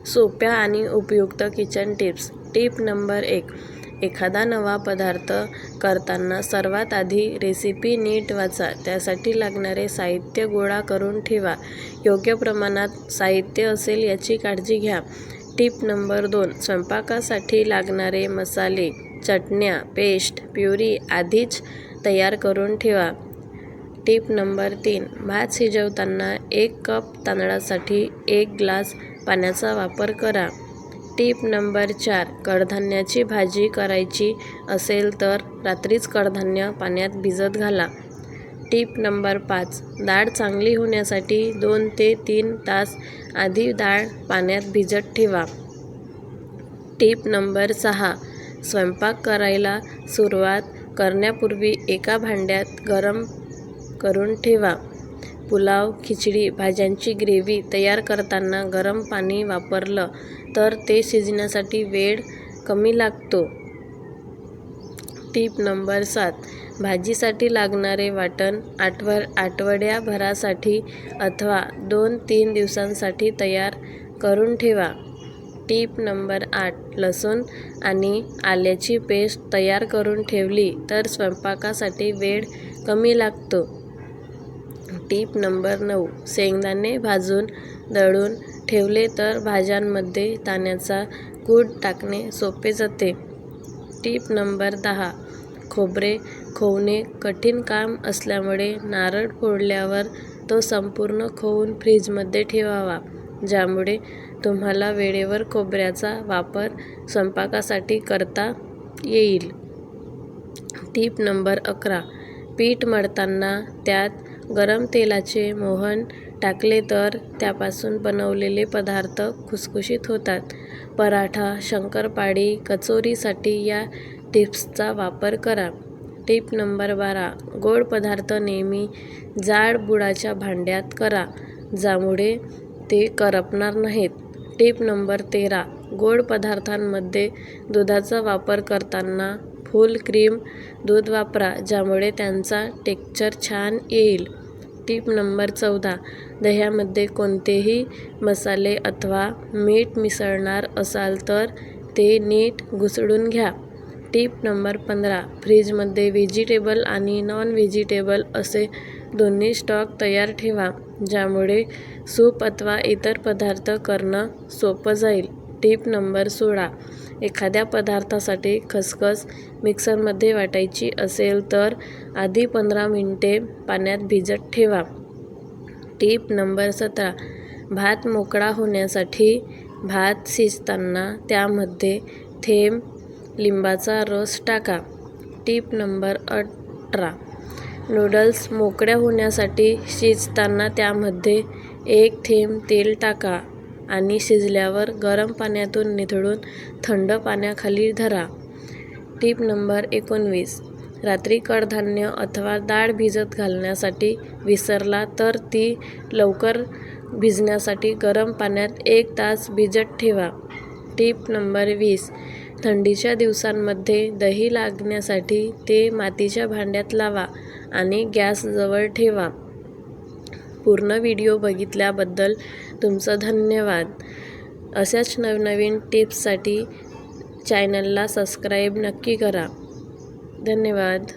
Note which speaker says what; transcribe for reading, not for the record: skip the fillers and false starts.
Speaker 1: सोप्या आणि उपयुक्त किचन टिप्स. Tip number 1. एखादा नवा पदार्थ करताना सर्वात आधी रेसिपी नीट वाचा. त्यासाठी लागणारे साहित्य गोळा करून ठेवा. योग्य प्रमाणात साहित्य असेल याची काळजी घ्या. Tip number 2. स्वयंपाकासाठी लागणारे मसाले, चटण्या, पेस्ट, प्युरी आधीच तयार करून ठेवा. Tip number 3. भात शिजवताना 1 कप तांदळासाठी 1 ग्लास पाण्याचा वापर करा. Tip number 4. कडधान्याची भाजी करायची असेल तर रात्रीच कडधान्य पाण्यात भिजत घाला. Tip number 5. डाळ चांगली होण्यासाठी 2 ते 3 तास आधी डाळ पाण्यात भिजत ठेवा. Tip number 6. स्वयंपाक करायला सुरुवात करण्यापूर्वी एका भांड्यात गरम करून ठेवा. पुलाव, खिचडी, भाज्यांची ग्रेव्ही तयार करताना गरम पाणी वापरलं तर ते शिजण्यासाठी वेळ कमी लागतो. Tip number 7. भाजीसाठी लागणारे वाटण आठवड्याभरासाठी अथवा 2-3 दिवसांसाठी तयार करून ठेवा. Tip number 8. लसूण आणि आल्याची पेस्ट तयार करून ठेवली तर स्वयंपाकासाठी वेळ कमी लागतो. Tip number 9. शेंगदाणे भाजून दळून ठेवले तर भाज्यांमध्ये दाण्याचा कूट टाकणे सोपे जाते. Tip number 10. खोबरे खवणे कठीण काम असल्यामुळे नारळ फोडल्यावर तो संपूर्ण खवून फ्रीजमध्ये ठेवावा, ज्यामुळे तुम्हाला वेळेवर खोबऱ्याचा वापर स्वयंपाकासाठी करता येईल. Tip number 11. पीठ मळताना त्यात गरम तेलाचे मोहन टाकले तर त्यापासून बनवलेले पदार्थ खुसखुशीत होतात. पराठा, शंकरपाळी, कचोरीसाठी या टिप्सचा वापर करा. Tip number 12. गोड पदार्थ नेहमी जाड बुडाच्या भांड्यात करा, ज्यामुळे ते करपणार नाहीत. Tip number 13. गोड पदार्थांमध्ये दुधाचा वापर करताना फुल क्रीम दूध वापरा, ज्यामुळे त्यांचा टेक्स्चर छान येईल. Tip number 14. दह्यामध्ये कोणतेही मसाले अथवा मीठ मिसळणार असाल तर ते नीट घुसळून घ्या. Tip number 15. फ्रीजमध्ये व्हेजिटेबल आणि नॉन-व्हेजिटेबल असे दोन्ही स्टॉक तयार ठेवा, ज्यामुळे सूप अथवा इतर पदार्थ करणं सोपं जाईल. Tip number 16. एखाद्या पदार्थासाठी खसखस मिक्सरमध्ये वाटायची असेल तर आधी 15 मिनिटे पाण्यात भिजत ठेवा. Tip number 17. भात मोकळा होण्यासाठी भात शिजताना त्यामध्ये थेंब लिंबाचा रस टाका. Tip number 18. नूडल्स मोकळ्या होण्यासाठी शिजताना त्यामध्ये 1 थेंब तेल टाका आणि शिजल्यावर गरम पाण्यातून निथळून थंड पाण्याखाली धरा. Tip number 19. रात्री कडधान्य अथवा डाळ भिजत घालण्यासाठी विसरला तर ती लवकर भिजण्यासाठी गरम पाण्यात 1 तास भिजत ठेवा. Tip number 20. थंडीच्या दिवसांमध्ये दही लागण्यासाठी ते मातीच्या भांड्यात लावा आणि गॅसजवळ ठेवा. पूर्ण व्हिडिओ बघितल्याबद्दल तुमचं धन्यवाद. अशाच नवनवीन टिप्ससाठी चॅनलला सबस्क्राईब नक्की करा. धन्यवाद.